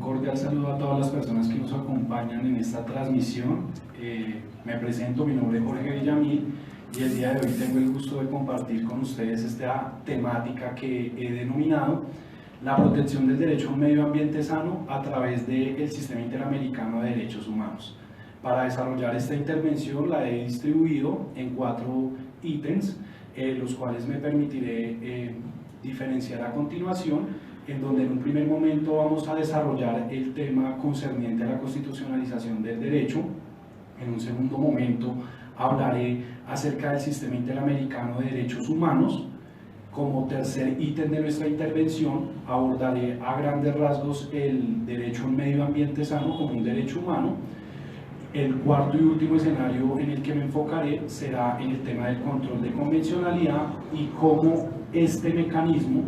cordial saludo a todas las personas que nos acompañan en esta transmisión. Me presento, mi nombre es Jorge Villamil y el día de hoy tengo el gusto de compartir con ustedes esta temática que he denominado la protección del derecho a un medio ambiente sano a través del Sistema Interamericano de Derechos Humanos. Para desarrollar esta intervención la he distribuido en 4 ítems, los cuales me permitiré diferenciar a continuación, en donde en un primer momento vamos a desarrollar el tema concerniente a la constitucionalización del derecho. En un segundo momento hablaré acerca del Sistema Interamericano de Derechos Humanos. Como tercer ítem de nuestra intervención abordaré a grandes rasgos el derecho a un medio ambiente sano como un derecho humano. El cuarto y último escenario en el que me enfocaré será en el tema del control de convencionalidad y cómo este mecanismo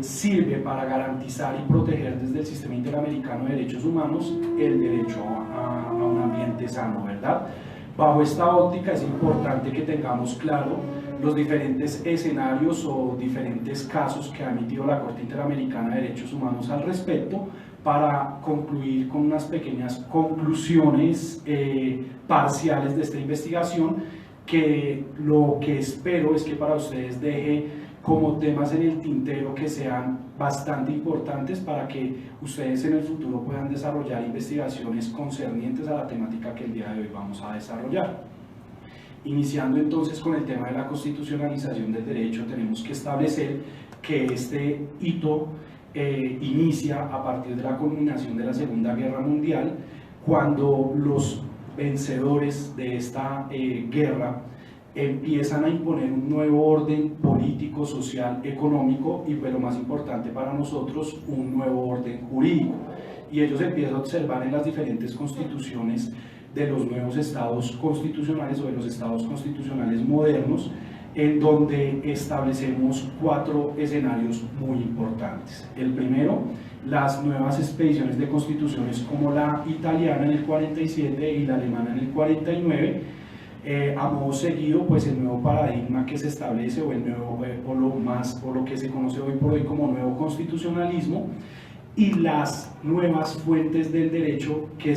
sirve para garantizar y proteger desde el Sistema Interamericano de Derechos Humanos el derecho a un ambiente sano, ¿verdad? Bajo esta óptica es importante que tengamos claro los diferentes escenarios o diferentes casos que ha emitido la Corte Interamericana de Derechos Humanos al respecto, para concluir con unas pequeñas conclusiones parciales de esta investigación, que lo que espero es que para ustedes deje como temas en el tintero que sean bastante importantes para que ustedes en el futuro puedan desarrollar investigaciones concernientes a la temática que el día de hoy vamos a desarrollar. Iniciando entonces con el tema de la constitucionalización del derecho, tenemos que establecer que este hito inicia a partir de la culminación de la Segunda Guerra Mundial, cuando los vencedores de esta guerra empiezan a imponer un nuevo orden político, social, económico y, pero más importante para nosotros, un nuevo orden jurídico. Y ellos empiezan a observar en las diferentes constituciones de los nuevos estados constitucionales o de los estados constitucionales modernos, en donde establecemos 4 escenarios muy importantes. El primero, las nuevas expediciones de constituciones como la italiana en el 47 y la alemana en el 49, a modo seguido, pues el nuevo paradigma que se establece o el nuevo o lo que se conoce hoy por hoy como nuevo constitucionalismo, y las nuevas fuentes del derecho que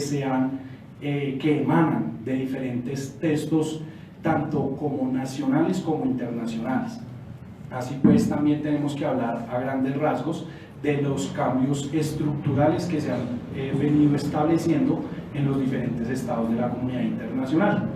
que emanan de diferentes textos tanto como nacionales como internacionales. Así pues, también tenemos que hablar a grandes rasgos de los cambios estructurales que se han venido estableciendo en los diferentes estados de la comunidad internacional.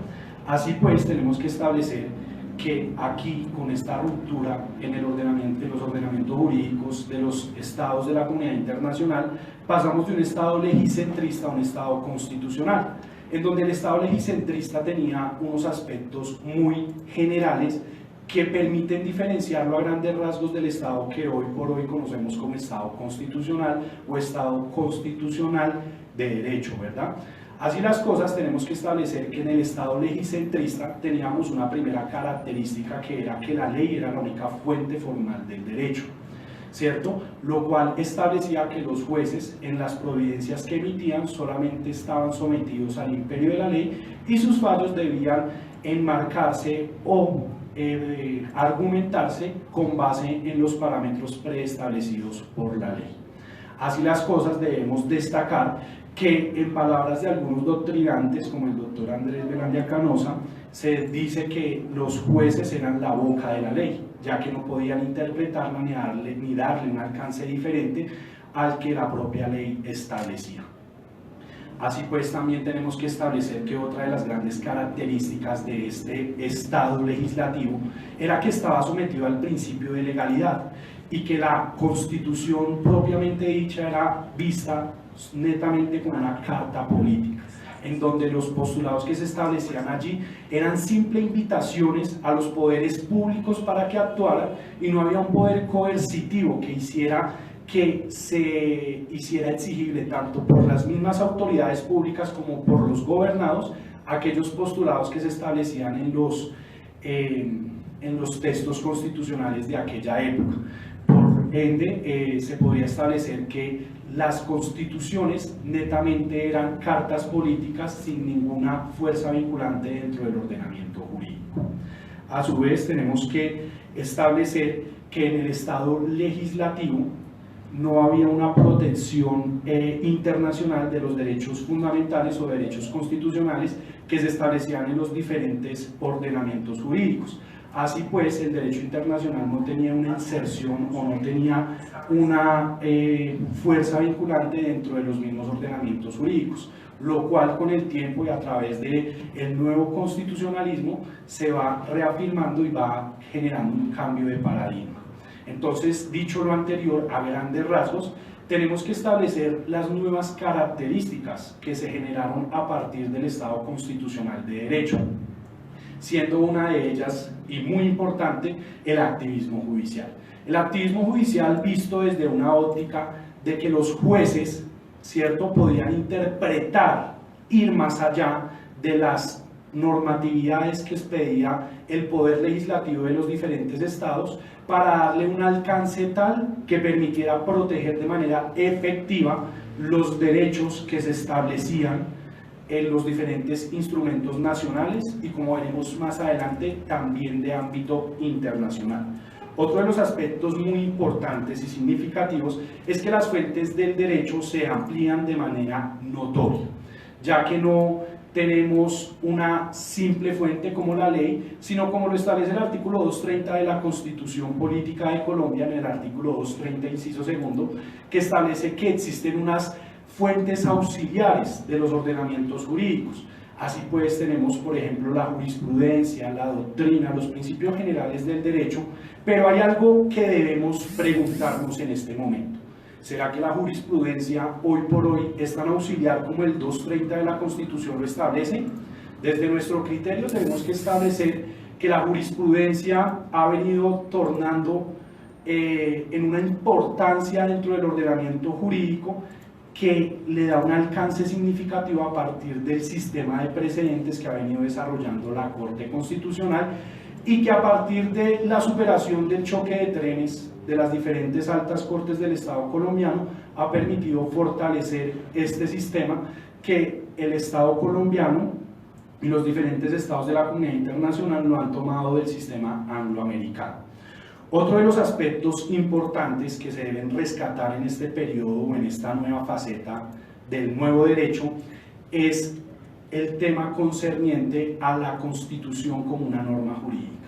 Así pues, tenemos que establecer que aquí, con esta ruptura en los ordenamientos jurídicos de los estados de la comunidad internacional, pasamos de un estado legicentrista a un estado constitucional, en donde el estado legicentrista tenía unos aspectos muy generales que permiten diferenciarlo a grandes rasgos del estado que hoy por hoy conocemos como estado constitucional o estado constitucional de derecho, ¿verdad? Así las cosas, tenemos que establecer que en el estado legicentrista teníamos una primera característica, que era que la ley era la única fuente formal del derecho, ¿cierto? Lo cual establecía que los jueces en las providencias que emitían solamente estaban sometidos al imperio de la ley y sus fallos debían enmarcarse o argumentarse con base en los parámetros preestablecidos por la ley. Así las cosas, debemos destacar que en palabras de algunos doctrinantes, como el doctor Andrés Velandia Canosa, se dice que los jueces eran la boca de la ley, ya que no podían interpretarla ni darle un alcance diferente al que la propia ley establecía. Así pues, también tenemos que establecer que otra de las grandes características de este estado legislativo era que estaba sometido al principio de legalidad y que la Constitución propiamente dicha era vista netamente como una carta política, en donde los postulados que se establecían allí eran simples invitaciones a los poderes públicos para que actuaran, y no había un poder coercitivo que se hiciera exigible tanto por las mismas autoridades públicas como por los gobernados aquellos postulados que se establecían en los textos constitucionales de aquella época. Por ende, se podría establecer que las constituciones netamente eran cartas políticas sin ninguna fuerza vinculante dentro del ordenamiento jurídico. A su vez, tenemos que establecer que en el estado legislativo no había una protección internacional de los derechos fundamentales o derechos constitucionales que se establecían en los diferentes ordenamientos jurídicos. Así pues, el derecho internacional no tenía una inserción o no tenía una fuerza vinculante dentro de los mismos ordenamientos jurídicos, lo cual con el tiempo y a través del nuevo constitucionalismo se va reafirmando y va generando un cambio de paradigma. Entonces, dicho lo anterior, a grandes rasgos, tenemos que establecer las nuevas características que se generaron a partir del Estado constitucional de derecho, siendo una de ellas, y muy importante, el activismo judicial. El activismo judicial visto desde una óptica de que los jueces, ¿cierto?, podían interpretar, ir más allá de las normatividades que expedía el poder legislativo de los diferentes estados para darle un alcance tal que permitiera proteger de manera efectiva los derechos que se establecían en los diferentes instrumentos nacionales y, como veremos más adelante, también de ámbito internacional. Otro de los aspectos muy importantes y significativos es que las fuentes del derecho se amplían de manera notoria, ya que no tenemos una simple fuente como la ley, sino como lo establece el artículo 230 de la Constitución Política de Colombia, en el artículo 230, inciso segundo, que establece que existen unas fuentes auxiliares de los ordenamientos jurídicos. Así pues tenemos, por ejemplo, la jurisprudencia, la doctrina, los principios generales del derecho, pero hay algo que debemos preguntarnos en este momento. ¿Será que la jurisprudencia hoy por hoy es tan auxiliar como el 230 de la Constitución lo establece? Desde nuestro criterio tenemos que establecer que la jurisprudencia ha venido tornando en una importancia dentro del ordenamiento jurídico que le da un alcance significativo a partir del sistema de precedentes que ha venido desarrollando la Corte Constitucional y que a partir de la superación del choque de trenes de las diferentes altas cortes del Estado colombiano ha permitido fortalecer este sistema que el Estado colombiano y los diferentes estados de la comunidad internacional lo han tomado del sistema angloamericano. Otro de los aspectos importantes que se deben rescatar en este periodo o en esta nueva faceta del nuevo derecho es el tema concerniente a la Constitución como una norma jurídica.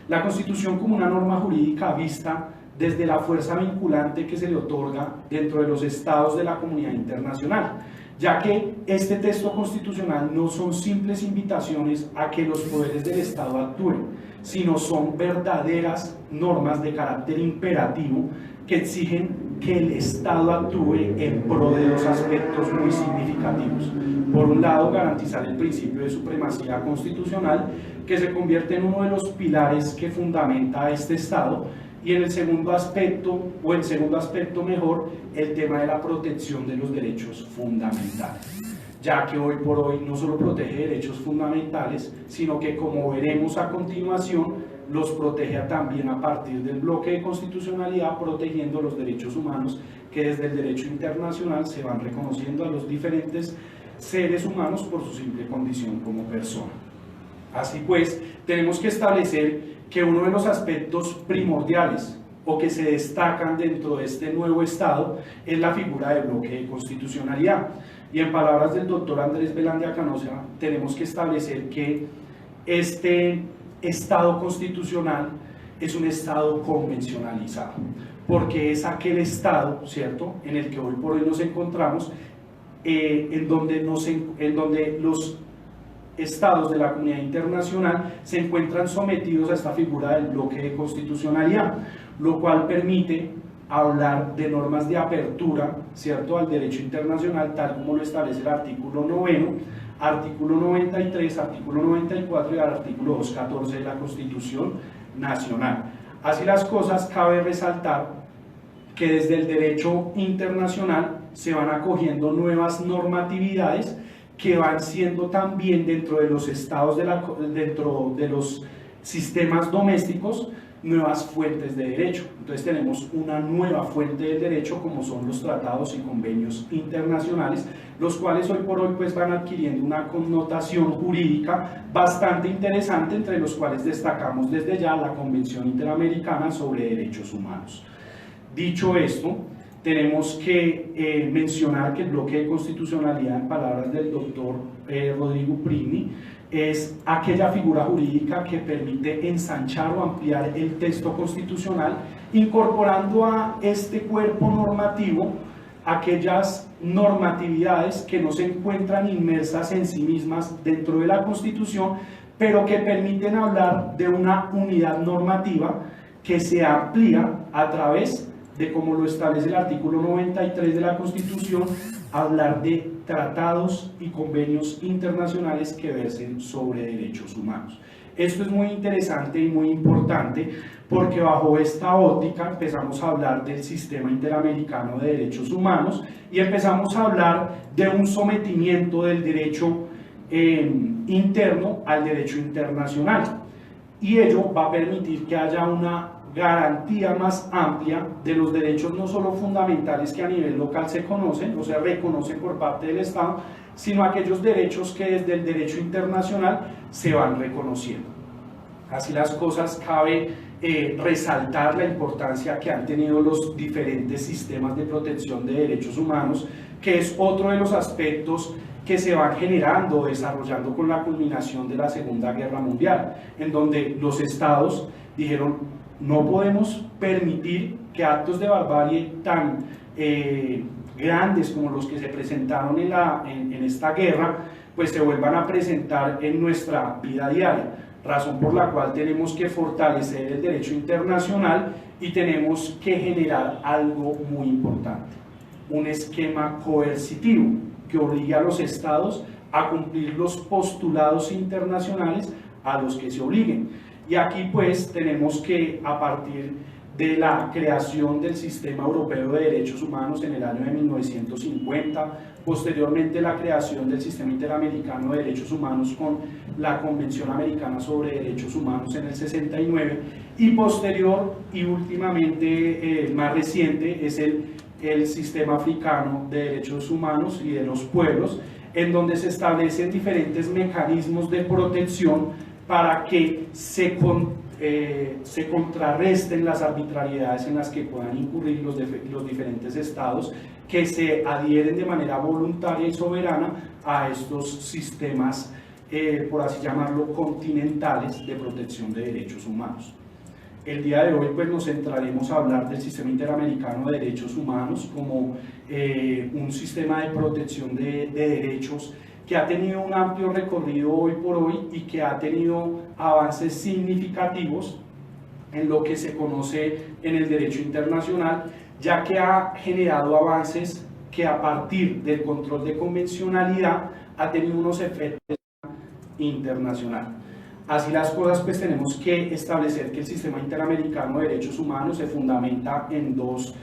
La Constitución como una norma jurídica vista desde la fuerza vinculante que se le otorga dentro de los estados de la comunidad internacional, ya que este texto constitucional no son simples invitaciones a que los poderes del Estado actúen, sino son verdaderas normas de carácter imperativo que exigen que el Estado actúe en pro de dos aspectos muy significativos. Por un lado, garantizar el principio de supremacía constitucional, que se convierte en uno de los pilares que fundamenta a este Estado, y en el segundo aspecto, o el segundo aspecto mejor, el tema de la protección de los derechos fundamentales, ya que hoy por hoy no solo protege derechos fundamentales, sino que, como veremos a continuación, los protege también a partir del bloque de constitucionalidad, protegiendo los derechos humanos que desde el derecho internacional se van reconociendo a los diferentes seres humanos por su simple condición como persona. Así pues, tenemos que establecer que uno de los aspectos primordiales o que se destacan dentro de este nuevo Estado es la figura del bloque de constitucionalidad. Y en palabras del doctor Andrés Velandia Canosa, tenemos que establecer que este Estado constitucional es un Estado convencionalizado, porque es aquel Estado, ¿cierto?, en el que hoy por hoy nos encontramos, en donde los estados de la comunidad internacional se encuentran sometidos a esta figura del bloque de constitucionalidad, lo cual permite hablar de normas de apertura, ¿cierto?, al derecho internacional, tal como lo establece el artículo 9, artículo 93, artículo 94 y el artículo 214 de la Constitución Nacional. Así las cosas, cabe resaltar que desde el derecho internacional se van acogiendo nuevas normatividades que van siendo también dentro de los estados, dentro de los sistemas domésticos, nuevas fuentes de derecho. Entonces tenemos una nueva fuente de derecho como son los tratados y convenios internacionales, los cuales hoy por hoy pues van adquiriendo una connotación jurídica bastante interesante, entre los cuales destacamos desde ya la Convención Interamericana sobre Derechos Humanos. Dicho esto, tenemos que mencionar que el bloque de constitucionalidad, en palabras del doctor Rodrigo Prigni, es aquella figura jurídica que permite ensanchar o ampliar el texto constitucional, incorporando a este cuerpo normativo aquellas normatividades que no se encuentran inmersas en sí mismas dentro de la Constitución, pero que permiten hablar de una unidad normativa que se amplía a través de, como lo establece el artículo 93 de la Constitución, hablar de tratados y convenios internacionales que versen sobre derechos humanos. Esto es muy interesante y muy importante porque bajo esta óptica empezamos a hablar del sistema interamericano de derechos humanos y empezamos a hablar de un sometimiento del derecho interno al derecho internacional, y ello va a permitir que haya una garantía más amplia de los derechos no solo fundamentales que a nivel local se conocen o se reconocen por parte del Estado, sino aquellos derechos que desde el derecho internacional se van reconociendo. Así las cosas, cabe resaltar la importancia que han tenido los diferentes sistemas de protección de derechos humanos, que es otro de los aspectos que se van generando o desarrollando con la culminación de la Segunda Guerra Mundial, en donde los estados dijeron: no podemos permitir que actos de barbarie tan grandes como los que se presentaron en esta guerra, pues se vuelvan a presentar en nuestra vida diaria, razón por la cual tenemos que fortalecer el derecho internacional y tenemos que generar algo muy importante: un esquema coercitivo que obligue a los estados a cumplir los postulados internacionales a los que se obliguen. Y aquí pues tenemos que, a partir de la creación del Sistema Europeo de Derechos Humanos en el año de 1950, posteriormente la creación del Sistema Interamericano de Derechos Humanos con la Convención Americana sobre Derechos Humanos en el 69, y posterior y últimamente más reciente es el Sistema Africano de Derechos Humanos y de los Pueblos, en donde se establecen diferentes mecanismos de protección para que se contrarresten las arbitrariedades en las que puedan incurrir los diferentes estados que se adhieren de manera voluntaria y soberana a estos sistemas, por así llamarlo, continentales de protección de derechos humanos. El día de hoy pues nos centraremos a hablar del Sistema Interamericano de Derechos Humanos como un sistema de protección de derechos que ha tenido un amplio recorrido hoy por hoy y que ha tenido avances significativos en lo que se conoce en el derecho internacional, ya que ha generado avances que, a partir del control de convencionalidad, ha tenido unos efectos internacionales. Así las cosas, pues tenemos que establecer que el Sistema Interamericano de Derechos Humanos se fundamenta en dos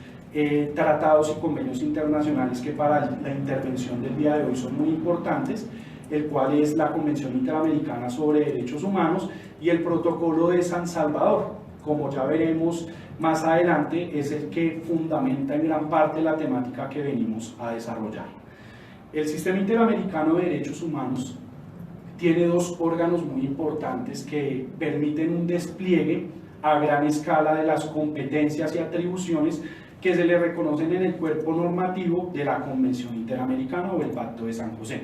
tratados y convenios internacionales que para la intervención del día de hoy son muy importantes, el cual es la Convención Interamericana sobre Derechos Humanos y el Protocolo de San Salvador. Como ya veremos más adelante, es el que fundamenta en gran parte la temática que venimos a desarrollar. El Sistema Interamericano de Derechos Humanos tiene dos órganos muy importantes que permiten un despliegue a gran escala de las competencias y atribuciones que se le reconocen en el cuerpo normativo de la Convención Interamericana o el Pacto de San José.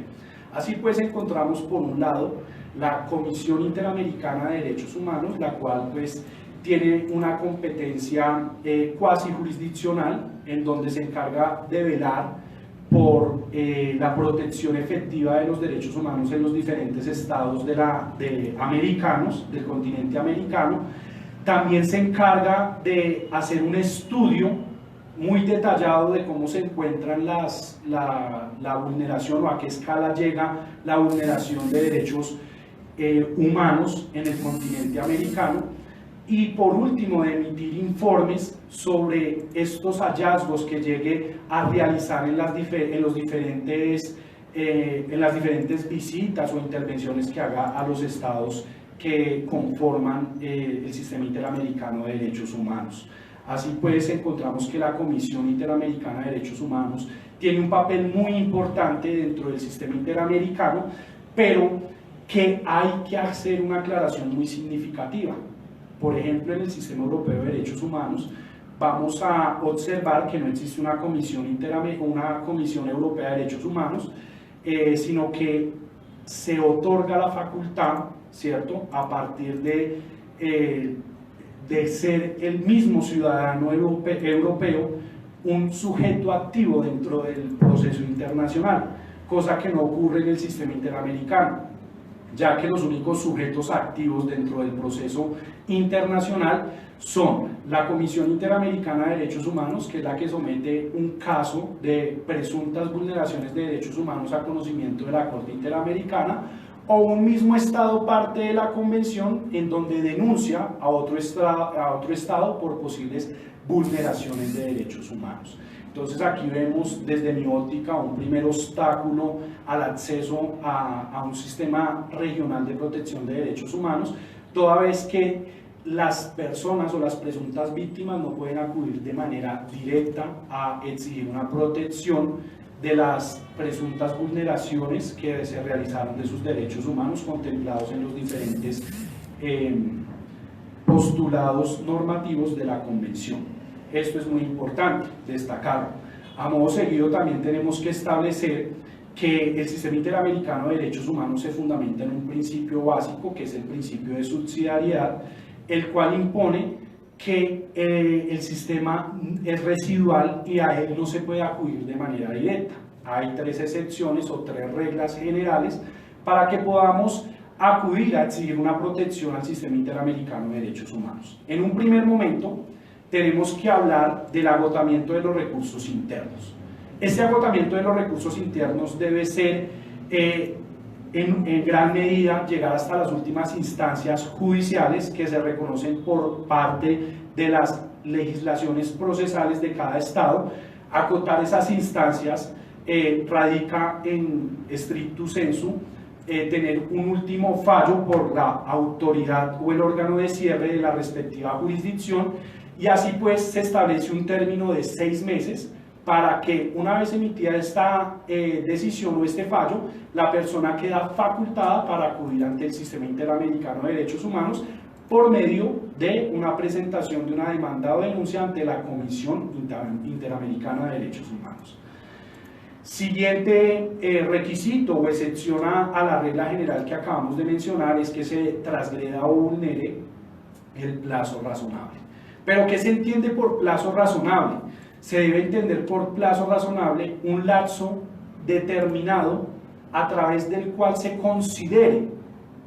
Así pues encontramos por un lado la Comisión Interamericana de Derechos Humanos, la cual pues tiene una competencia cuasi jurisdiccional, en donde se encarga de velar por la protección efectiva de los derechos humanos en los diferentes estados americanos, del continente americano. También se encarga de hacer un estudio muy detallado de cómo se encuentran la vulneración o a qué escala llega la vulneración de derechos humanos en el continente americano, y por último de emitir informes sobre estos hallazgos que llegue a realizar en las diferentes visitas o intervenciones que haga a los estados que conforman el Sistema Interamericano de Derechos Humanos. Así pues encontramos que la Comisión Interamericana de Derechos Humanos tiene un papel muy importante dentro del sistema interamericano, pero que hay que hacer una aclaración muy significativa. Por ejemplo, en el Sistema Europeo de Derechos Humanos, vamos a observar que no existe una comisión europea de derechos humanos, sino que se otorga la facultad, ¿cierto?, a partir de ser el mismo ciudadano europeo un sujeto activo dentro del proceso internacional, cosa que no ocurre en el sistema interamericano, ya que los únicos sujetos activos dentro del proceso internacional son la Comisión Interamericana de Derechos Humanos, que es la que somete un caso de presuntas vulneraciones de derechos humanos a conocimiento de la Corte Interamericana, o un mismo Estado parte de la Convención en donde denuncia a otro Estado por posibles vulneraciones de derechos humanos. Entonces aquí vemos desde mi óptica un primer obstáculo al acceso a un sistema regional de protección de derechos humanos, toda vez que las personas o las presuntas víctimas no pueden acudir de manera directa a exigir una protección de las presuntas vulneraciones que se realizaron de sus derechos humanos contemplados en los diferentes postulados normativos de la Convención. Esto es muy importante destacarlo. A modo seguido también tenemos que establecer que el sistema interamericano de derechos humanos se fundamenta en un principio básico, que es el principio de subsidiariedad, el cual impone que el sistema es residual y a él no se puede acudir de manera directa. Hay 3 excepciones o 3 reglas generales para que podamos acudir a exigir una protección al sistema interamericano de derechos humanos. En un primer momento tenemos que hablar del agotamiento de los recursos internos. Este agotamiento de los recursos internos debe ser en gran medida llegar hasta las últimas instancias judiciales que se reconocen por parte de las legislaciones procesales de cada Estado. Acotar esas instancias radica en stricto sensu tener un último fallo por la autoridad o el órgano de cierre de la respectiva jurisdicción, y así pues se establece un término de 6 meses para que una vez emitida esta decisión o este fallo, la persona queda facultada para acudir ante el Sistema Interamericano de Derechos Humanos por medio de una presentación de una demanda o denuncia ante la Comisión Interamericana de Derechos Humanos. Siguiente requisito o excepción a la regla general que acabamos de mencionar es que se transgreda o vulnere el plazo razonable. ¿Pero qué se entiende por plazo razonable? Se debe entender por plazo razonable un lapso determinado a través del cual se considere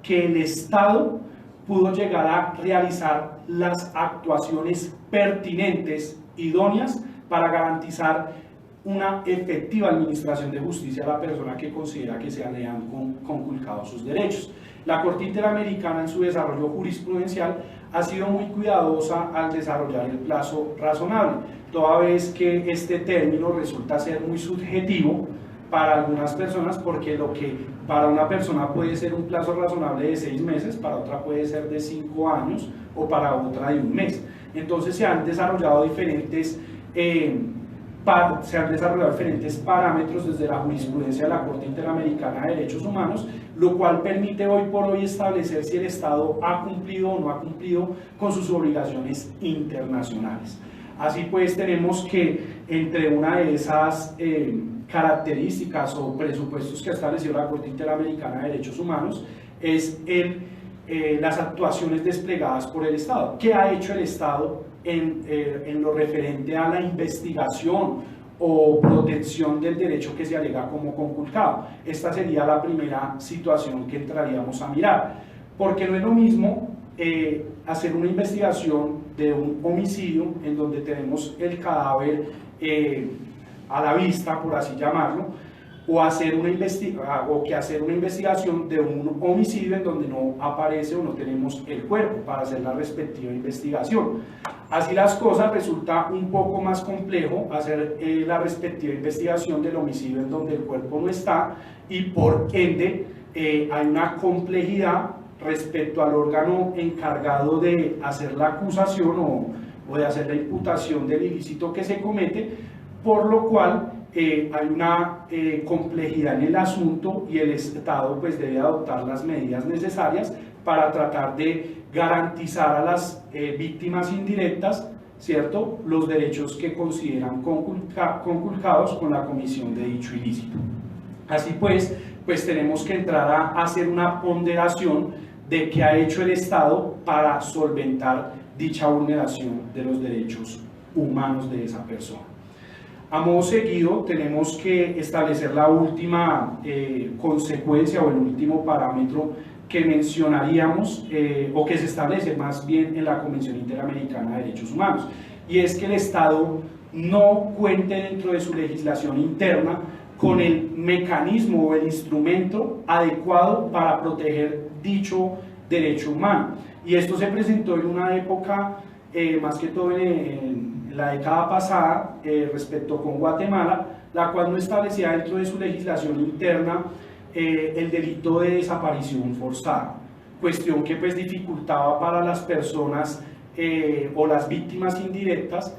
que el Estado pudo llegar a realizar las actuaciones pertinentes, idóneas, para garantizar una efectiva administración de justicia a la persona que considera que se le han conculcado sus derechos. La Corte Interamericana en su desarrollo jurisprudencial ha sido muy cuidadosa al desarrollar el plazo razonable, toda vez que este término resulta ser muy subjetivo para algunas personas, porque lo que para una persona puede ser un plazo razonable de 6 meses, para otra puede ser de 5 años o para otra de 1 mes. Entonces se han desarrollado diferentes parámetros desde la jurisprudencia de la Corte Interamericana de Derechos Humanos, lo cual permite hoy por hoy establecer si el Estado ha cumplido o no ha cumplido con sus obligaciones internacionales. Así pues, tenemos que entre una de esas características o presupuestos que ha establecido la Corte Interamericana de Derechos Humanos es las actuaciones desplegadas por el Estado. ¿Qué ha hecho el Estado en lo referente a la investigación o protección del derecho que se alega como conculcado? Esta sería la primera situación que entraríamos a mirar, porque no es lo mismo hacer una investigación de un homicidio en donde tenemos el cadáver a la vista, por así llamarlo, o hacer una investigación de un homicidio en donde no aparece o no tenemos el cuerpo para hacer la respectiva investigación. Así las cosas, resulta un poco más complejo hacer la respectiva investigación del homicidio en donde el cuerpo no está, y por ende hay una complejidad respecto al órgano encargado de hacer la acusación o de hacer la imputación del ilícito que se comete, por lo cual hay una complejidad en el asunto, y el Estado pues debe adoptar las medidas necesarias para tratar de garantizar a las víctimas indirectas, ¿cierto?, los derechos que consideran conculcados con la comisión de dicho ilícito. Así pues tenemos que entrar a hacer una ponderación de qué ha hecho el Estado para solventar dicha vulneración de los derechos humanos de esa persona. A modo seguido, tenemos que establecer la última consecuencia o el último parámetro que mencionaríamos o que se establece más bien en la Convención Interamericana de Derechos Humanos, y es que el Estado no cuente dentro de su legislación interna con el mecanismo o el instrumento adecuado para proteger dicho derecho humano. Y esto se presentó en una época, más que todo en la década pasada, respecto con Guatemala, la cual no establecía dentro de su legislación interna el delito de desaparición forzada, cuestión que pues dificultaba para las personas o las víctimas indirectas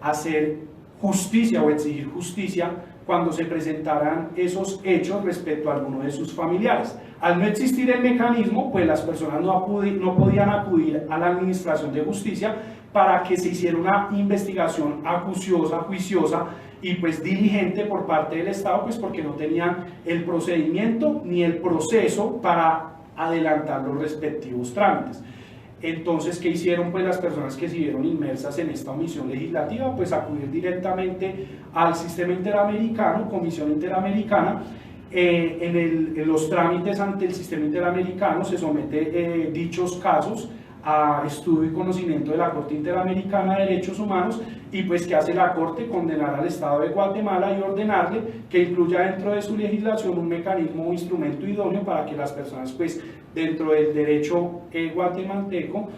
hacer justicia o exigir justicia cuando se presentaran esos hechos respecto a alguno de sus familiares. Al no existir el mecanismo, pues las personas no podían acudir a la administración de justicia para que se hiciera una investigación acuciosa, juiciosa y pues diligente por parte del Estado, pues porque no tenían el procedimiento ni el proceso para adelantar los respectivos trámites. Entonces, ¿qué hicieron pues las personas que se vieron inmersas en esta omisión legislativa? Pues acudir directamente al sistema interamericano, Comisión Interamericana. En los trámites ante el sistema interamericano se somete dichos casos a estudio y conocimiento de la Corte Interamericana de Derechos Humanos, y pues ¿qué hace la Corte? Condenar al Estado de Guatemala y ordenarle que incluya dentro de su legislación un mecanismo o instrumento idóneo para que las personas pues dentro del derecho guatemalteco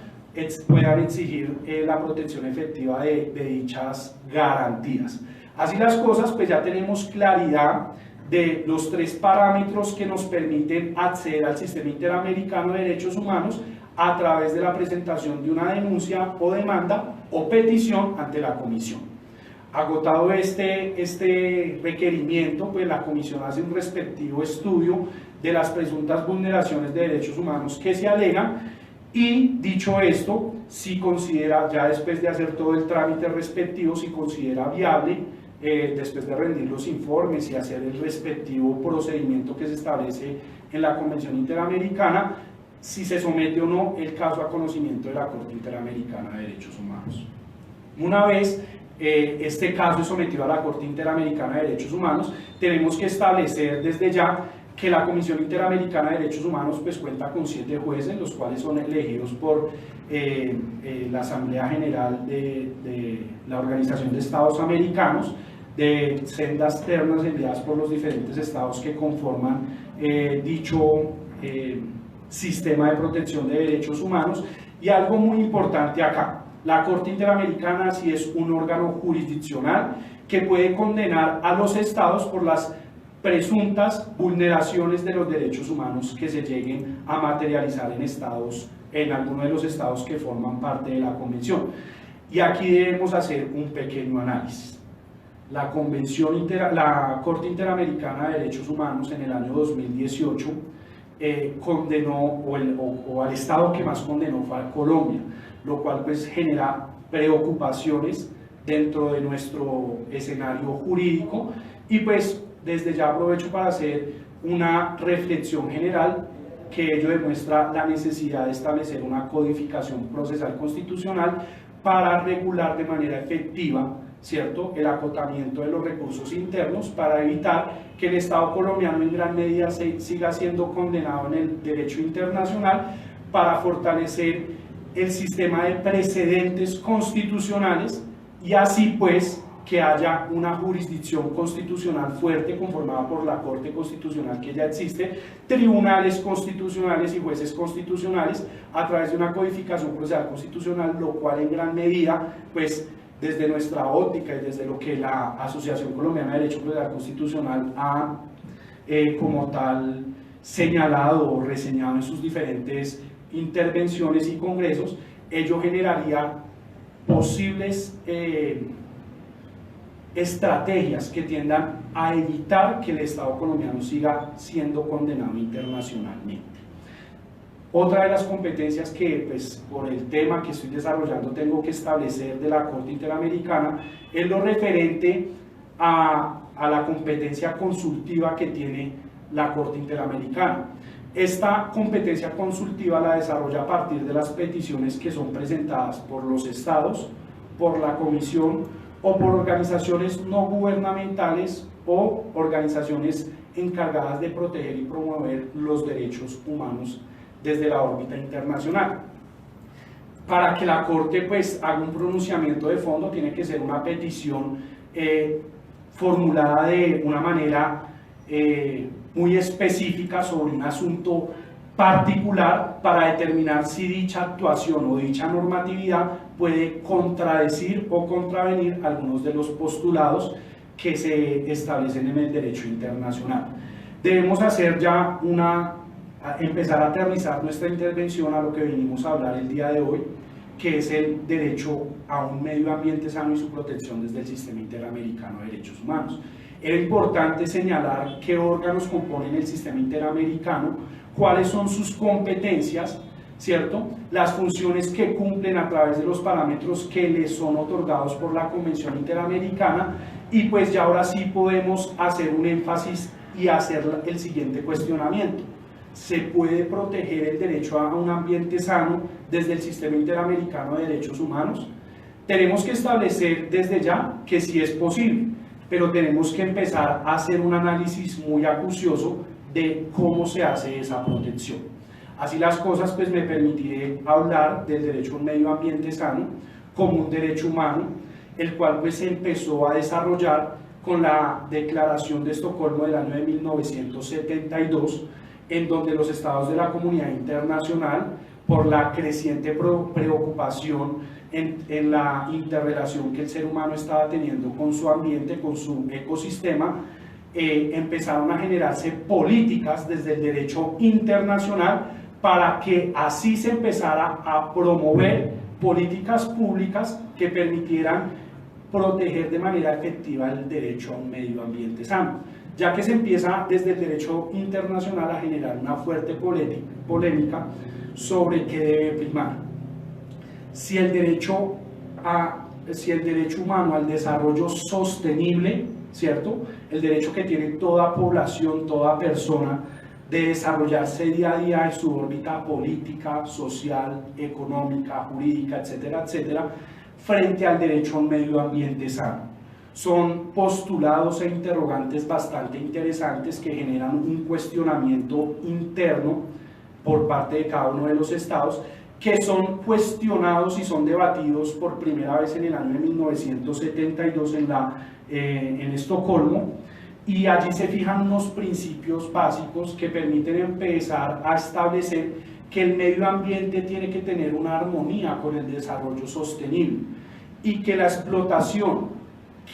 puedan exigir la protección efectiva de dichas garantías. Así las cosas, pues ya tenemos claridad de los tres parámetros que nos permiten acceder al sistema interamericano de derechos humanos a través de la presentación de una denuncia o demanda o petición ante la comisión. Agotado este requerimiento, pues la comisión hace un respectivo estudio de las presuntas vulneraciones de derechos humanos que se alegan, y dicho esto, si considera, ya después de hacer todo el trámite respectivo, si considera viable, después de rendir los informes y hacer el respectivo procedimiento que se establece en la Convención Interamericana, si se somete o no el caso a conocimiento de la Corte Interamericana de Derechos Humanos. Una vez este caso es sometido a la Corte Interamericana de Derechos Humanos, tenemos que establecer desde ya que la Comisión Interamericana de Derechos Humanos pues cuenta con 7 jueces, los cuales son elegidos por la Asamblea General de la Organización de Estados Americanos, de sendas ternas enviadas por los diferentes estados que conforman dicho sistema de protección de derechos humanos. Y algo muy importante acá, la Corte Interamericana sí es un órgano jurisdiccional que puede condenar a los estados por las presuntas vulneraciones de los derechos humanos que se lleguen a materializar en alguno de los estados que forman parte de la convención. Y aquí debemos hacer un pequeño análisis. La Corte Interamericana de Derechos Humanos en el año 2018 condenó, o al estado que más condenó fue a Colombia, lo cual pues genera preocupaciones dentro de nuestro escenario jurídico, y pues desde ya aprovecho para hacer una reflexión general que ello demuestra la necesidad de establecer una codificación procesal constitucional para regular de manera efectiva, ¿cierto?, el acotamiento de los recursos internos, para evitar que el Estado colombiano en gran medida siga siendo condenado en el derecho internacional, para fortalecer el sistema de precedentes constitucionales y así pues que haya una jurisdicción constitucional fuerte conformada por la Corte Constitucional que ya existe, tribunales constitucionales y jueces constitucionales a través de una codificación procesal constitucional, lo cual en gran medida, pues desde nuestra óptica y desde lo que la Asociación Colombiana de Derecho Procesal Constitucional ha como tal señalado o reseñado en sus diferentes intervenciones y congresos, ello generaría posibles estrategias que tiendan a evitar que el Estado colombiano siga siendo condenado internacionalmente. Otra de las competencias que, pues, por el tema que estoy desarrollando tengo que establecer de la Corte Interamericana es lo referente a la competencia consultiva que tiene la Corte Interamericana. Esta competencia consultiva la desarrolla a partir de las peticiones que son presentadas por los estados, por la Comisión o por organizaciones no gubernamentales o organizaciones encargadas de proteger y promover los derechos humanos desde la órbita internacional. Para que la Corte pues haga un pronunciamiento de fondo tiene que ser una petición formulada de una manera muy específica sobre un asunto particular para determinar si dicha actuación o dicha normatividad puede contradecir o contravenir algunos de los postulados que se establecen en el derecho internacional. Debemos hacer ya empezar a aterrizar nuestra intervención a lo que venimos a hablar el día de hoy, que es el derecho a un medio ambiente sano y su protección desde el Sistema Interamericano de Derechos Humanos. Era importante señalar qué órganos componen el Sistema Interamericano, cuáles son sus competencias, ¿cierto? Las funciones que cumplen a través de los parámetros que les son otorgados por la Convención Interamericana, y pues ya ahora sí podemos hacer un énfasis y hacer el siguiente cuestionamiento. ¿Se puede proteger el derecho a un ambiente sano desde el Sistema Interamericano de Derechos Humanos? Tenemos que establecer desde ya que sí es posible, pero tenemos que empezar a hacer un análisis muy acucioso de cómo se hace esa protección. Así las cosas, pues me permitiré hablar del derecho a un medio ambiente sano como un derecho humano, el cual pues se empezó a desarrollar con la Declaración de Estocolmo del año de 1972, en donde los estados de la comunidad internacional, por la creciente preocupación en la interrelación que el ser humano estaba teniendo con su ambiente, con su ecosistema, empezaron a generarse políticas desde el derecho internacional para que así se empezara a promover políticas públicas que permitieran proteger de manera efectiva el derecho a un medio ambiente sano, ya que se empieza desde el derecho internacional a generar una fuerte polémica sobre qué debe primar. Si el derecho humano al desarrollo sostenible, ¿cierto? El derecho que tiene toda población, toda persona, de desarrollarse día a día en su órbita política, social, económica, jurídica, etcétera, etcétera, frente al derecho a un medio ambiente sano. Son postulados e interrogantes bastante interesantes que generan un cuestionamiento interno por parte de cada uno de los estados, que son cuestionados y son debatidos por primera vez en el año de 1972 en Estocolmo, y allí se fijan unos principios básicos que permiten empezar a establecer que el medio ambiente tiene que tener una armonía con el desarrollo sostenible y que la explotación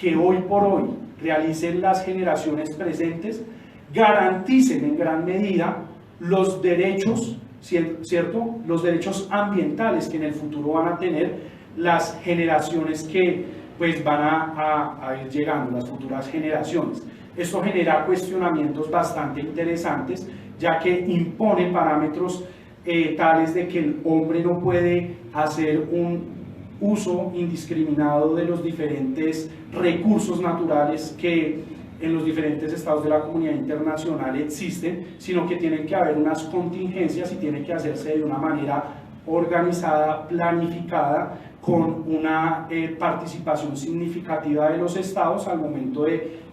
que hoy por hoy realicen las generaciones presentes garanticen en gran medida los derechos, ¿cierto? Los derechos ambientales que en el futuro van a tener las generaciones que pues van a ir llegando, las futuras generaciones. Esto genera cuestionamientos bastante interesantes, ya que impone parámetros tales de que el hombre no puede hacer un uso indiscriminado de los diferentes recursos naturales que en los diferentes estados de la comunidad internacional existen, sino que tienen que haber unas contingencias y tiene que hacerse de una manera organizada, planificada, con una participación significativa de los estados al momento de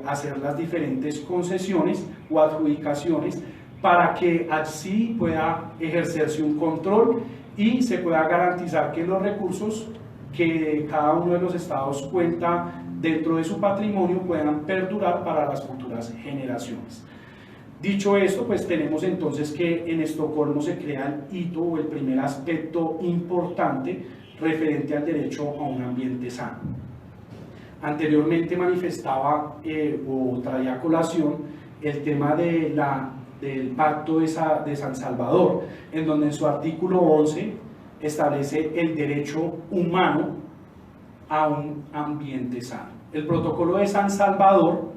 hacer las diferentes concesiones o adjudicaciones, para que así pueda ejercerse un control y se pueda garantizar que los recursos que cada uno de los estados cuenta dentro de su patrimonio puedan perdurar para las futuras generaciones. Dicho esto, pues tenemos entonces que en Estocolmo se crea el hito o el primer aspecto importante referente al derecho a un ambiente sano. Anteriormente manifestaba o traía a colación el tema del Pacto de San Salvador, en donde en su artículo 11 establece el derecho humano a un ambiente sano. El Protocolo de San Salvador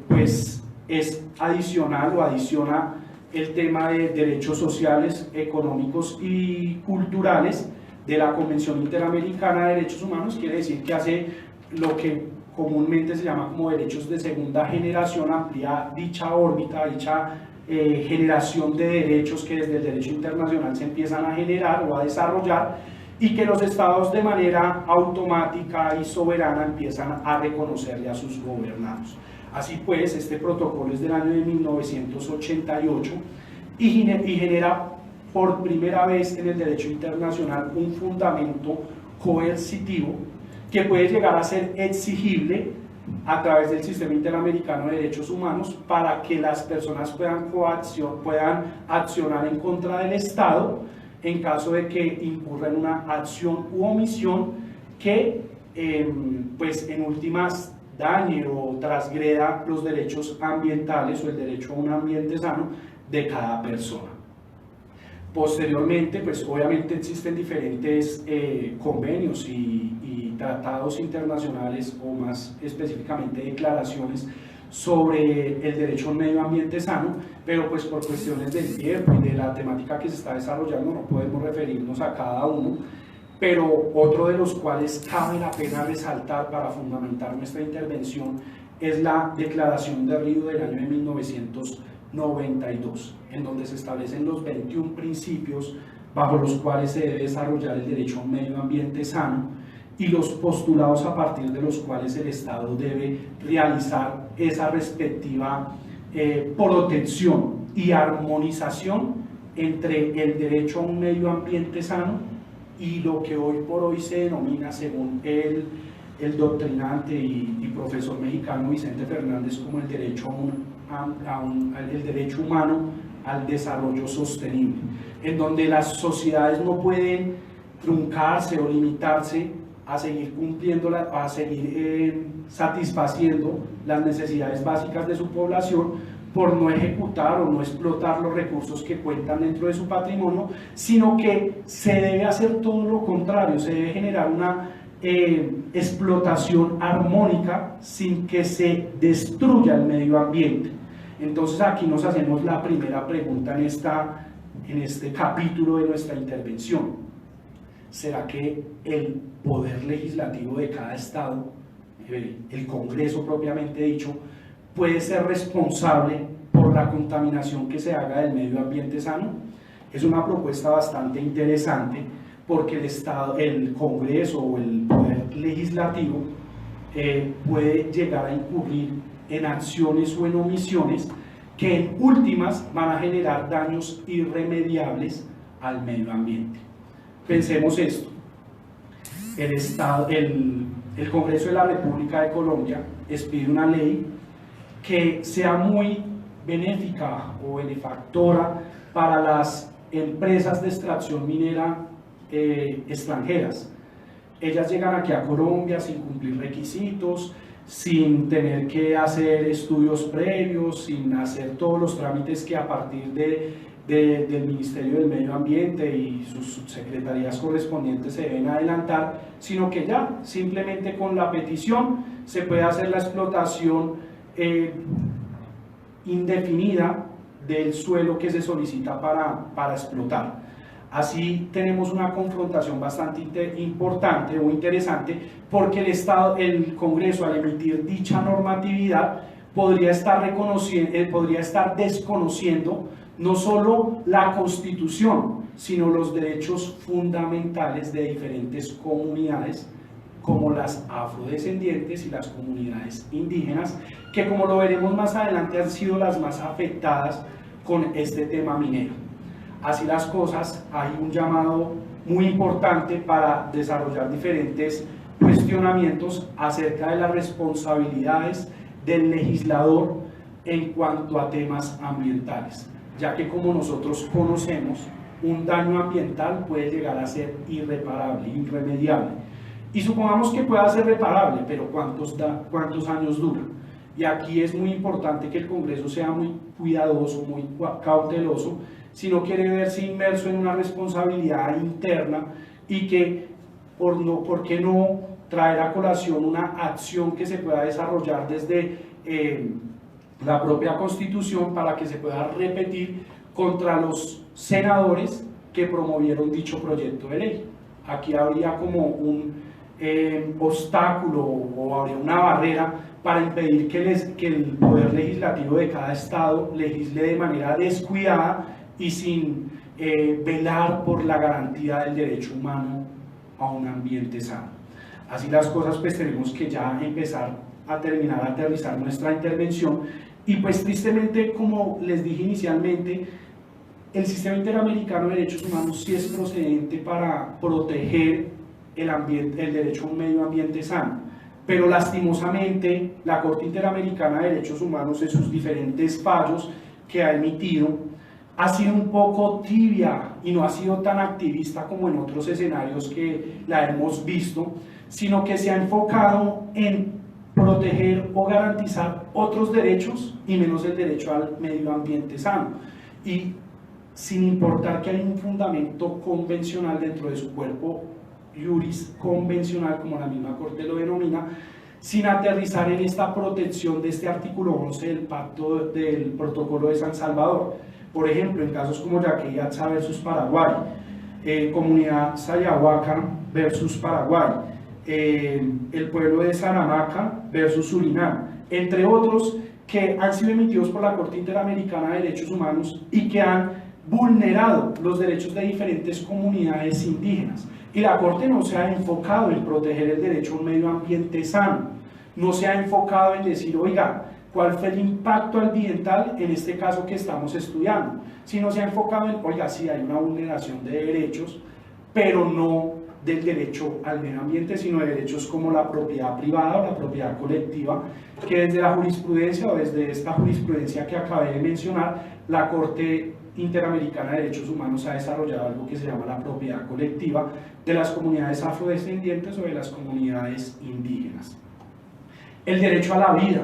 pues es adicional o adiciona el tema de derechos sociales, económicos y culturales de la Convención Interamericana de Derechos Humanos. Quiere decir que hace lo que comúnmente se llama como derechos de segunda generación, amplía dicha órbita, dicha generación de derechos que desde el derecho internacional se empiezan a generar o a desarrollar, y que los estados de manera automática y soberana empiezan a reconocerle a sus gobernados. Así pues, este protocolo es del año de 1988 y genera por primera vez en el derecho internacional un fundamento coercitivo que puede llegar a ser exigible a través del Sistema Interamericano de Derechos Humanos para que las personas puedan accionar en contra del Estado en caso de que incurra en una acción u omisión que pues en últimas dañe o transgreda los derechos ambientales o el derecho a un ambiente sano de cada persona. Posteriormente, pues obviamente existen diferentes convenios y tratados internacionales, o más específicamente declaraciones sobre el derecho a un medio ambiente sano, pero pues por cuestiones del tiempo y de la temática que se está desarrollando no podemos referirnos a cada uno, pero otro de los cuales cabe la pena resaltar para fundamentar nuestra intervención es la Declaración de Río del año de 1992, en donde se establecen los 21 principios bajo los cuales se debe desarrollar el derecho a un medio ambiente sano y los postulados a partir de los cuales el Estado debe realizar esa respectiva protección y armonización entre el derecho a un medio ambiente sano y lo que hoy por hoy se denomina, según el doctrinante y profesor mexicano Vicente Fernández, como el derecho el derecho humano al desarrollo sostenible, en donde las sociedades no pueden truncarse o limitarse a seguir cumpliendo, a seguir satisfaciendo las necesidades básicas de su población por no ejecutar o no explotar los recursos que cuentan dentro de su patrimonio, sino que se debe hacer todo lo contrario, se debe generar una explotación armónica sin que se destruya el medio ambiente. Entonces aquí nos hacemos la primera pregunta en este capítulo de nuestra intervención. ¿Será que el poder legislativo de cada estado, el Congreso propiamente dicho, puede ser responsable por la contaminación que se haga del medio ambiente sano? Es una propuesta bastante interesante porque el Congreso o el poder legislativo puede llegar a incurrir en acciones o en omisiones que en últimas van a generar daños irremediables al medio ambiente. Pensemos esto: el Congreso de la República de Colombia expide una ley que sea muy benéfica o benefactora para las empresas de extracción minera extranjeras. Ellas llegan aquí a Colombia sin cumplir requisitos, sin tener que hacer estudios previos, sin hacer todos los trámites que a partir del Ministerio del Medio Ambiente y sus subsecretarías correspondientes se deben adelantar, sino que ya simplemente con la petición se puede hacer la explotación indefinida del suelo que se solicita para explotar. Así tenemos una confrontación bastante importante o interesante, porque el Congreso, al emitir dicha normatividad, podría estar desconociendo no solo la Constitución, sino los derechos fundamentales de diferentes comunidades, como las afrodescendientes y las comunidades indígenas, que, como lo veremos más adelante, han sido las más afectadas con este tema minero. Así las cosas, hay un llamado muy importante para desarrollar diferentes cuestionamientos acerca de las responsabilidades del legislador en cuanto a temas ambientales, ya que, como nosotros conocemos, un daño ambiental puede llegar a ser irreparable, irremediable. Y supongamos que pueda ser reparable, pero ¿cuántos años dura? Y aquí es muy importante que el Congreso sea muy cuidadoso, muy cauteloso, si no quiere verse inmerso en una responsabilidad interna, y que, ¿por qué no traer a colación una acción que se pueda desarrollar desde la propia Constitución para que se pueda repetir contra los senadores que promovieron dicho proyecto de ley. Aquí habría como un obstáculo o habría una barrera para impedir que el poder legislativo de cada estado legisle de manera descuidada y sin velar por la garantía del derecho humano a un ambiente sano. Así las cosas, pues tenemos que ya empezar a terminar a aterrizar nuestra intervención y pues tristemente, como les dije inicialmente, el sistema interamericano de derechos humanos sí es procedente para proteger el derecho a un medio ambiente sano, pero lastimosamente la Corte Interamericana de Derechos Humanos en sus diferentes fallos que ha emitido ha sido un poco tibia y no ha sido tan activista como en otros escenarios que la hemos visto, sino que se ha enfocado en proteger o garantizar otros derechos y menos el derecho al medio ambiente sano, y sin importar que hay un fundamento convencional dentro de su cuerpo juris convencional, como la misma Corte lo denomina, sin aterrizar en esta protección de este artículo 11 del Pacto del Protocolo de San Salvador. Por ejemplo, en casos como Yaqueyatza versus Paraguay, Comunidad Sayahuaca versus Paraguay, el pueblo de Saramaca versus Surinam, entre otros que han sido emitidos por la Corte Interamericana de Derechos Humanos y que han vulnerado los derechos de diferentes comunidades indígenas. Y la Corte no se ha enfocado en proteger el derecho a un medio ambiente sano, no se ha enfocado en decir, oiga, ¿cuál fue el impacto ambiental en este caso que estamos estudiando? Sino se ha enfocado en, oiga, sí hay una vulneración de derechos, pero no del derecho al medio ambiente, sino de derechos como la propiedad privada o la propiedad colectiva, que desde la jurisprudencia o desde esta jurisprudencia que acabé de mencionar, la Corte Interamericana de Derechos Humanos ha desarrollado algo que se llama la propiedad colectiva de las comunidades afrodescendientes o de las comunidades indígenas. El derecho a la vida,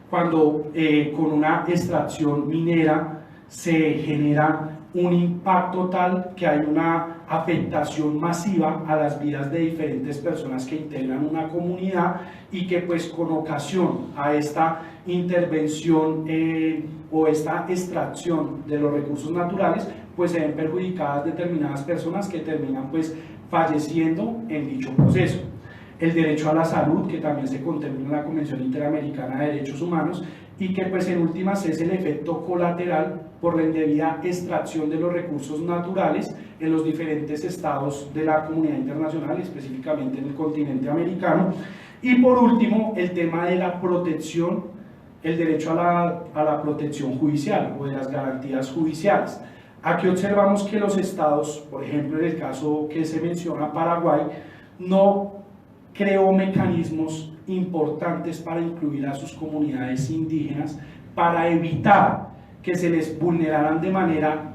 cuando con una extracción minera se genera un impacto tal que hay una afectación masiva a las vidas de diferentes personas que integran una comunidad y que pues con ocasión a esta intervención o esta extracción de los recursos naturales pues se ven perjudicadas determinadas personas que terminan pues falleciendo en dicho proceso. El derecho a la salud, que también se contempla en la Convención Interamericana de Derechos Humanos y que pues en últimas es el efecto colateral por la indebida extracción de los recursos naturales en los diferentes estados de la comunidad internacional, específicamente en el continente americano. Y por último, el tema de la protección, el derecho a la protección judicial o de las garantías judiciales. Aquí observamos que los estados, por ejemplo en el caso que se menciona Paraguay, no creó mecanismos importantes para incluir a sus comunidades indígenas para evitar que se les vulneraran de manera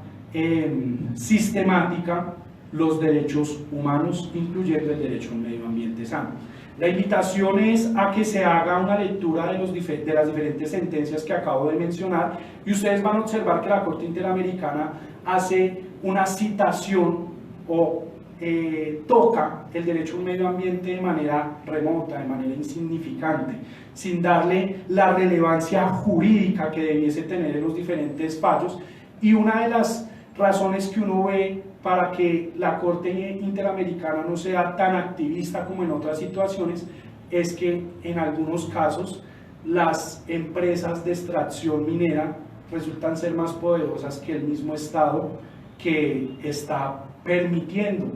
sistemática los derechos humanos, incluyendo el derecho a un medio ambiente sano. La invitación es a que se haga una lectura de las diferentes sentencias que acabo de mencionar y ustedes van a observar que la Corte Interamericana hace una citación o toca el derecho a un medio ambiente de manera remota, de manera insignificante, sin darle la relevancia jurídica que debiese tener en los diferentes fallos. Y una de las razones que uno ve para que la Corte Interamericana no sea tan activista como en otras situaciones es que en algunos casos las empresas de extracción minera resultan ser más poderosas que el mismo Estado que está permitiendo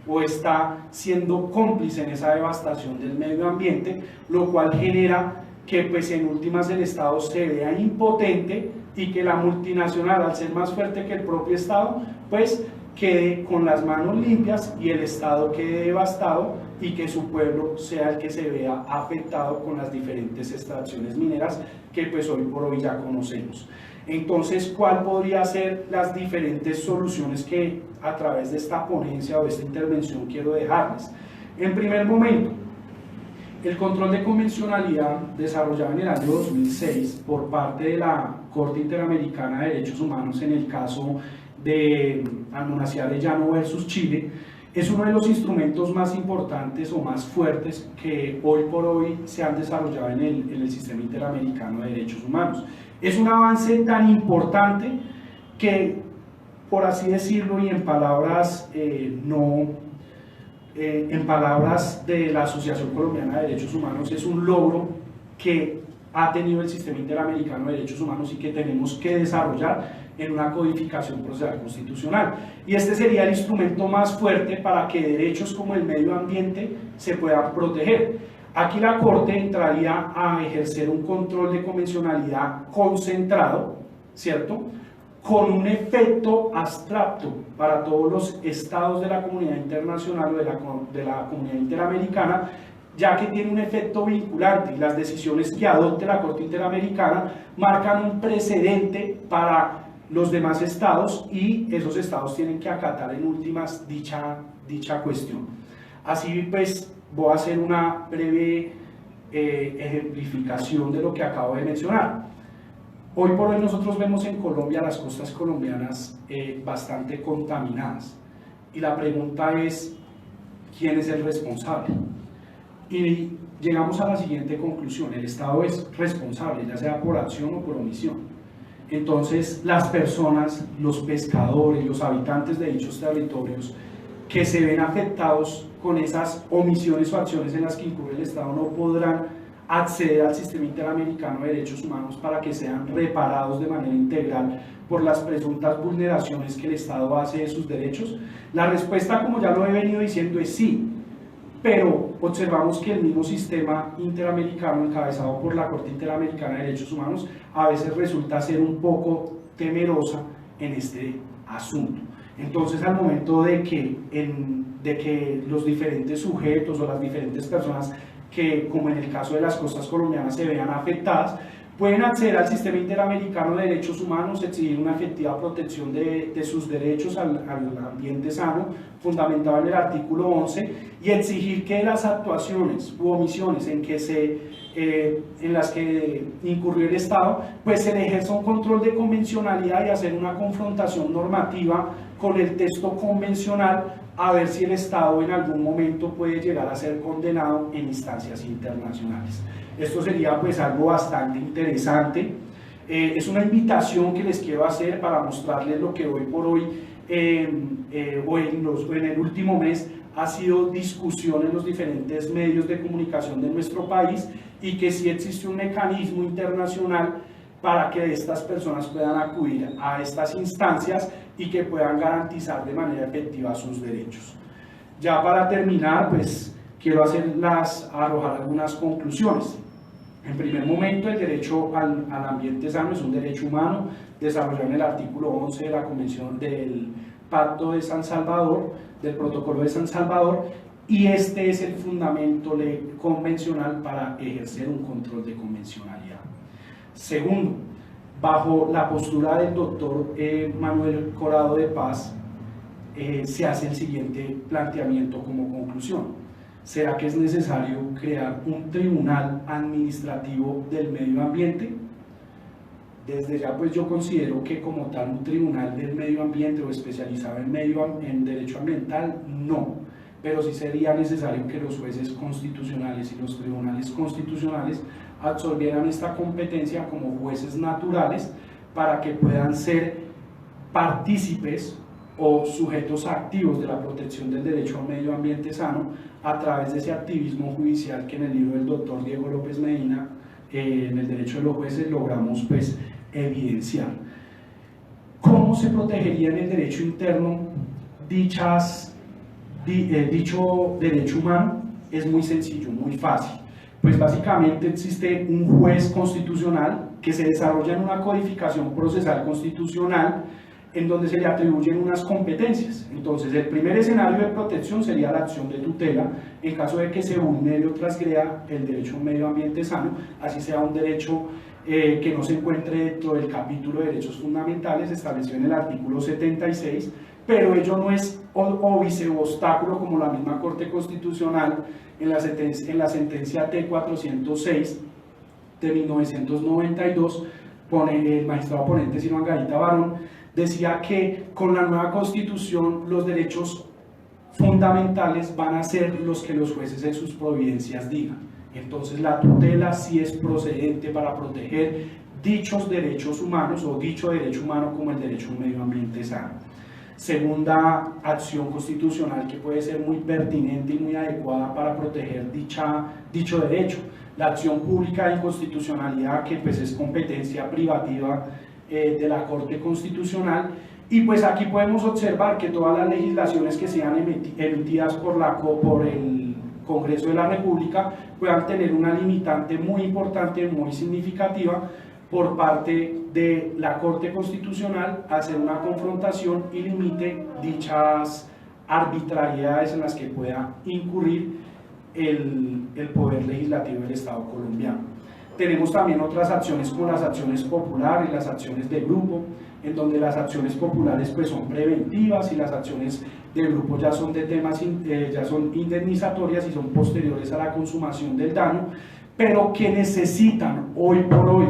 o está siendo cómplice en esa devastación del medio ambiente, lo cual genera que pues en últimas el Estado se vea impotente y que la multinacional, al ser más fuerte que el propio Estado, pues quede con las manos limpias y el Estado quede devastado y que su pueblo sea el que se vea afectado con las diferentes extracciones mineras que pues hoy por hoy ya conocemos. Entonces, ¿cuál podría ser las diferentes soluciones que a través de esta ponencia o de esta intervención quiero dejarles? En primer momento, el control de convencionalidad desarrollado en el año 2006 por parte de la Corte Interamericana de Derechos Humanos en el caso de Almonacid Arellano versus Chile es uno de los instrumentos más importantes o más fuertes que hoy por hoy se han desarrollado en el sistema interamericano de derechos humanos. Es un avance tan importante que por así decirlo, y en palabras en palabras de la Asociación Colombiana de Derechos Humanos, es un logro que ha tenido el Sistema Interamericano de Derechos Humanos y que tenemos que desarrollar en una codificación procesal constitucional. Y este sería el instrumento más fuerte para que derechos como el medio ambiente se puedan proteger. Aquí la Corte entraría a ejercer un control de convencionalidad concentrado, ¿cierto?, con un efecto abstracto para todos los estados de la comunidad internacional o de la comunidad interamericana, ya que tiene un efecto vinculante y las decisiones que adopte la Corte Interamericana marcan un precedente para los demás estados y esos estados tienen que acatar en últimas dicha cuestión. Así pues, voy a hacer una breve ejemplificación de lo que acabo de mencionar. Hoy por hoy nosotros vemos en Colombia las costas colombianas bastante contaminadas y la pregunta es, ¿quién es el responsable? Y llegamos a la siguiente conclusión: el Estado es responsable, ya sea por acción o por omisión. Entonces las personas, los pescadores, los habitantes de dichos territorios que se ven afectados con esas omisiones o acciones en las que incurre el Estado no podrán acceder al Sistema Interamericano de Derechos Humanos para que sean reparados de manera integral por las presuntas vulneraciones que el Estado hace de sus derechos. La respuesta, como ya lo he venido diciendo, es sí, pero observamos que el mismo Sistema Interamericano encabezado por la Corte Interamericana de Derechos Humanos a veces resulta ser un poco temerosa en este asunto. Entonces, al momento de que los diferentes sujetos o las diferentes personas que, como en el caso de las costas colombianas, se vean afectadas, pueden acceder al Sistema Interamericano de Derechos Humanos, exigir una efectiva protección de sus derechos al ambiente sano, fundamentado en el artículo 11, y exigir que las actuaciones u omisiones en las que incurrió el Estado, pues se le ejerza un control de convencionalidad y hacer una confrontación normativa con el texto convencional, a ver si el Estado en algún momento puede llegar a ser condenado en instancias internacionales. Esto sería pues algo bastante interesante. Es una invitación que les quiero hacer para mostrarles lo que hoy por hoy en el último mes ha sido discusión en los diferentes medios de comunicación de nuestro país, y que sí existe un mecanismo internacional para que estas personas puedan acudir a estas instancias y que puedan garantizar de manera efectiva sus derechos. Ya para terminar, pues quiero arrojar algunas conclusiones. En primer momento, el derecho al ambiente sano es un derecho humano desarrollado en el artículo 11 de la Convención del Pacto de San Salvador, del Protocolo de San Salvador, y este es el fundamento convencional para ejercer un control de convencionalidad. Segundo, bajo la postura del doctor Manuel Corado de Paz, se hace el siguiente planteamiento como conclusión: ¿será que es necesario crear un tribunal administrativo del medio ambiente? Desde ya pues yo considero que como tal un tribunal del medio ambiente o especializado en derecho ambiental, no, pero sí sería necesario que los jueces constitucionales y los tribunales constitucionales absorbieran esta competencia como jueces naturales para que puedan ser partícipes o sujetos activos de la protección del derecho a un medio ambiente sano a través de ese activismo judicial que en el libro del doctor Diego López Medina, en el derecho de los jueces, logramos pues evidenciar. ¿Cómo se protegería en el derecho interno dicho derecho humano? Es muy sencillo, muy fácil. Pues básicamente existe un juez constitucional que se desarrolla en una codificación procesal constitucional en donde se le atribuyen unas competencias. Entonces, el primer escenario de protección sería la acción de tutela en caso de que se vulnere o transgreda el derecho a un medio ambiente sano, así sea un derecho que no se encuentre dentro del capítulo de derechos fundamentales establecido en el artículo 76, pero ello no es óbice o obstáculo, como la misma Corte Constitucional en la sentencia T406 de 1992, el magistrado ponente Ciro Angarita Barón decía que con la nueva Constitución los derechos fundamentales van a ser los que los jueces en sus providencias digan. Entonces la tutela sí es procedente para proteger dichos derechos humanos o dicho derecho humano como el derecho a un medio ambiente sano. segunda acción constitucional que puede ser muy pertinente y muy adecuada para proteger dicho derecho, la acción pública de inconstitucionalidad, que pues es competencia privativa de la Corte Constitucional. Y pues aquí podemos observar que todas las legislaciones que sean emitidas por el Congreso de la República puedan tener una limitante muy importante, muy significativa por parte de la Corte Constitucional, hacer una confrontación y limite dichas arbitrariedades en las que pueda incurrir el poder legislativo del Estado colombiano. Tenemos también otras acciones como las acciones populares, las acciones de grupo, en donde las acciones populares pues son preventivas y las acciones de grupo ya son de temas, ya son indemnizatorias y son posteriores a la consumación del daño, pero que necesitan hoy por hoy,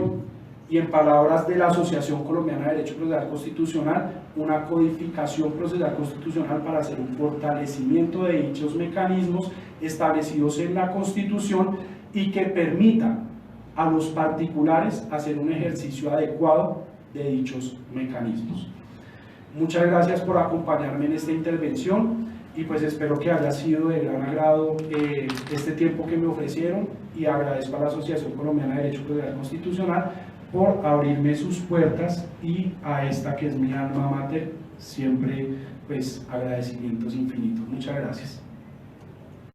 y en palabras de la Asociación Colombiana de Derecho Procesal Constitucional, una codificación procesal constitucional para hacer un fortalecimiento de dichos mecanismos establecidos en la Constitución y que permitan a los particulares hacer un ejercicio adecuado de dichos mecanismos. Muchas gracias por acompañarme en esta intervención y pues espero que haya sido de gran agrado este tiempo que me ofrecieron, y agradezco a la Asociación Colombiana de Derecho Procesal Constitucional por abrirme sus puertas, y a esta que es mi alma mater siempre pues agradecimientos infinitos. Muchas gracias.